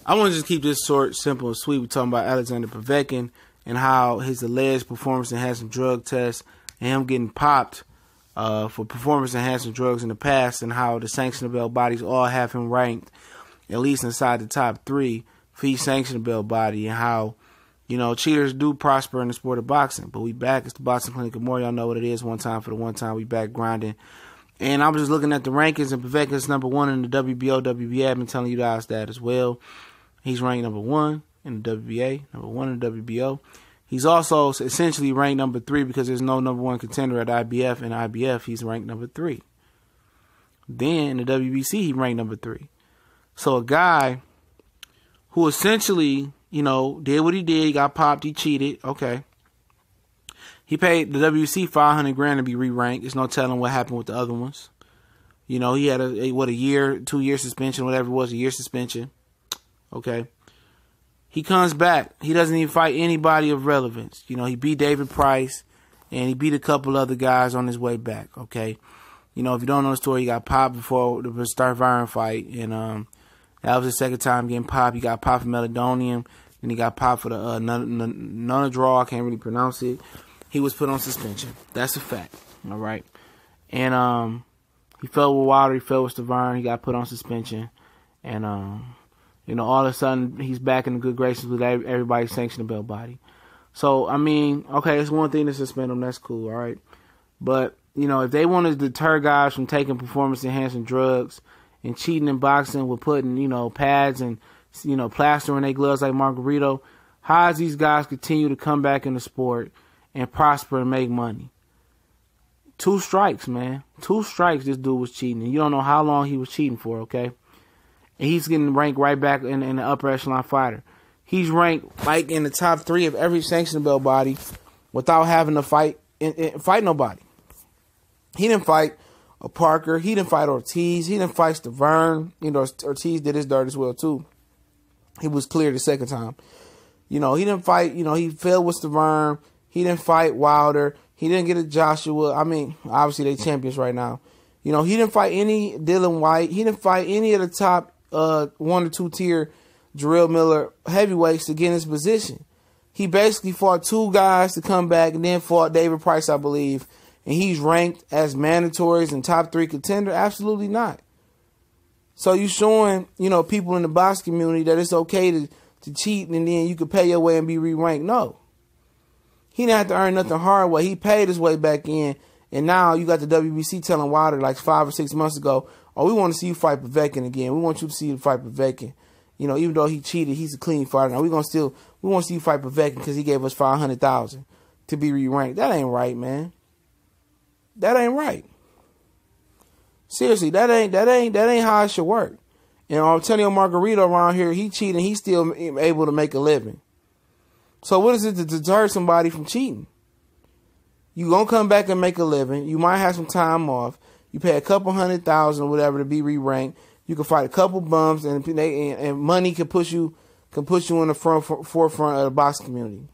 I want to just keep this short, simple, and sweet. We're talking about Alexander Povetkin and how his alleged performance-enhancing drug test and him getting popped for performance-enhancing drugs in the past, and how the sanctioning belt bodies all have him ranked at least inside the top 3 for each sanctioning belt body, and how, you know, cheaters do prosper in the sport of boxing. But we back. It's the Boxing Clinic of More. Y'all know what it is. One time for the one time. We back grinding. And I was just looking at the rankings, and Povetkin's number 1 in the WBO, WBA. I've been telling you guys that as well. He's ranked number 1 in the WBA, number 1 in the WBO. He's also essentially ranked number 3 because there's no number 1 contender at IBF. And IBF, he's ranked number 3. Then in the WBC, he ranked number 3. So a guy who essentially, you know, did what he did. He got popped. He cheated. Okay. He paid the WBC $500,000 to be re-ranked. There's no telling what happened with the other ones. You know, he had a year, 2-year suspension, whatever it was, a year suspension. Okay. He comes back. He doesn't even fight anybody of relevance. You know, he beat David Price, and he beat a couple other guys on his way back. Okay. You know, if you don't know the story, he got popped before the Starvine fight, and that was his second time getting popped. He got popped for meldonium, and he got popped for the Nonadrol. I can't really pronounce it. He was put on suspension. That's a fact. All right. And he fell with Wilder. He fell with Stavern. He got put on suspension. And, you know, all of a sudden, he's back in the good graces with everybody's sanctioning belt body. So, I mean, okay, it's one thing to suspend him. That's cool, all right? But, you know, if they want to deter guys from taking performance-enhancing drugs and cheating in boxing with putting, you know, pads and, you know, plaster in their gloves like Margarito, how does these guys continue to come back in the sport and prosper and make money? 2 strikes, man. 2 strikes this dude was cheating. And you don't know how long he was cheating for, okay? And he's getting ranked right back in the upper echelon fighter. He's ranked like in the top 3 of every sanctioning belt body without having to fight nobody. He didn't fight a Parker. He didn't fight Ortiz. He didn't fight Stavern. You know, Ortiz did his dirt as well, too. He was cleared the second time. You know, he didn't fight, you know, he failed with Stavern. He didn't fight Wilder. He didn't get a Joshua. I mean, obviously they champions right now. You know, he didn't fight any Dylan White. He didn't fight any of the top 1 or 2 tier Jarrell Miller heavyweights to get in his position. He basically fought 2 guys to come back and then fought David Price, I believe. And he's ranked as mandatories and top 3 contender? Absolutely not. So you showing, you know, people in the box community that it's okay to cheat and then you could pay your way and be re-ranked. No. He didn't have to earn nothing hard way. He paid his way back in. And now you got the WBC telling Wilder like 5 or 6 months ago, oh, we want to see you fight Povetkin again. We want you to see you fight Povetkin. You know, even though he cheated, he's a clean fighter. Now we want to see you fight Povetkin because he gave us $500,000 to be re-ranked. That ain't right, man. That ain't right. Seriously, that ain't how it should work. And Antonio Margarito around here, he cheating, he's still able to make a living. So what is it to deter somebody from cheating? You gonna come back and make a living. You might have some time off. You pay a couple $100,000 or whatever to be re-ranked. You can fight a couple bums, and money can push you in the forefront of the boxing community.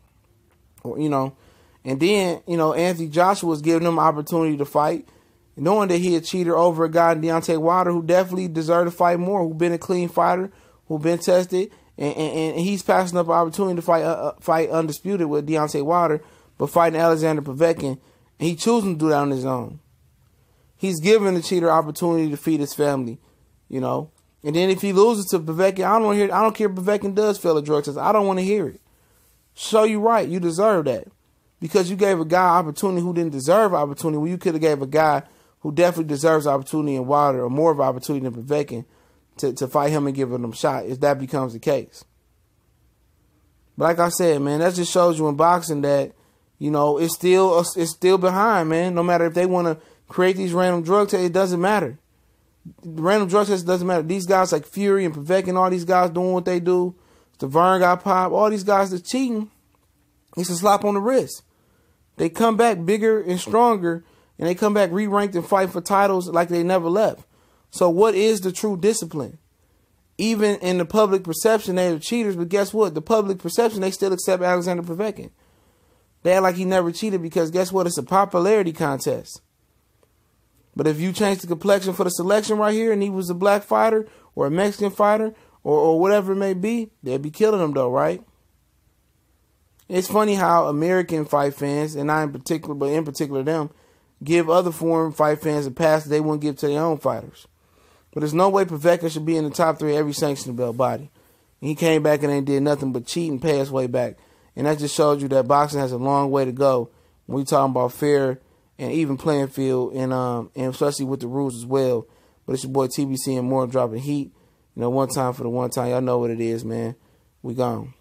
You know. And then, you know, Anthony Joshua was giving him an opportunity to fight, knowing that he a cheater over a guy, Deontay Wilder, who definitely deserved to fight more, who been a clean fighter, who been tested, and he's passing up an opportunity to fight undisputed with Deontay Wilder, but fighting Alexander Povetkin, and he choosing to do that on his own. He's giving the cheater opportunity to feed his family, you know. And then if he loses to Povetkin, I don't care if Povetkin does fail a drug test. I don't want to hear it. Show you right. You deserve that. Because you gave a guy opportunity who didn't deserve opportunity, well, you could have gave a guy who definitely deserves opportunity in Wilder, or more of an opportunity than Povetkin, to fight him and give him a shot, if that becomes the case. But like I said, man, that just shows you in boxing that, you know, it's still behind, man. No matter if they want to create these random drug tests, it doesn't matter. The random drug tests doesn't matter. These guys like Fury and Povetkin, all these guys doing what they do. Stavern got popped. All these guys that cheating, it's a slap on the wrist. They come back bigger and stronger, and they come back re-ranked and fight for titles like they never left. So what is the true discipline? Even in the public perception, they are cheaters, but guess what? The public perception, they still accept Alexander Povetkin. They act like he never cheated because guess what? It's a popularity contest. But if you change the complexion for the selection right here and he was a black fighter or a Mexican fighter or whatever it may be, they'll be killing them though, right? It's funny how American fight fans, and not in particular, but in particular them, give other foreign fight fans a pass that they wouldn't give to their own fighters. But there's no way Povetkin should be in the top 3 of every sanctioning belt body. And he came back and ain't did nothing but cheat and pay his way back. And that just shows you that boxing has a long way to go when we talking about fair and even playing field, and especially with the rules as well. But it's your boy TBC and more dropping heat. You know, one time for the one time. Y'all know what it is, man. We gone.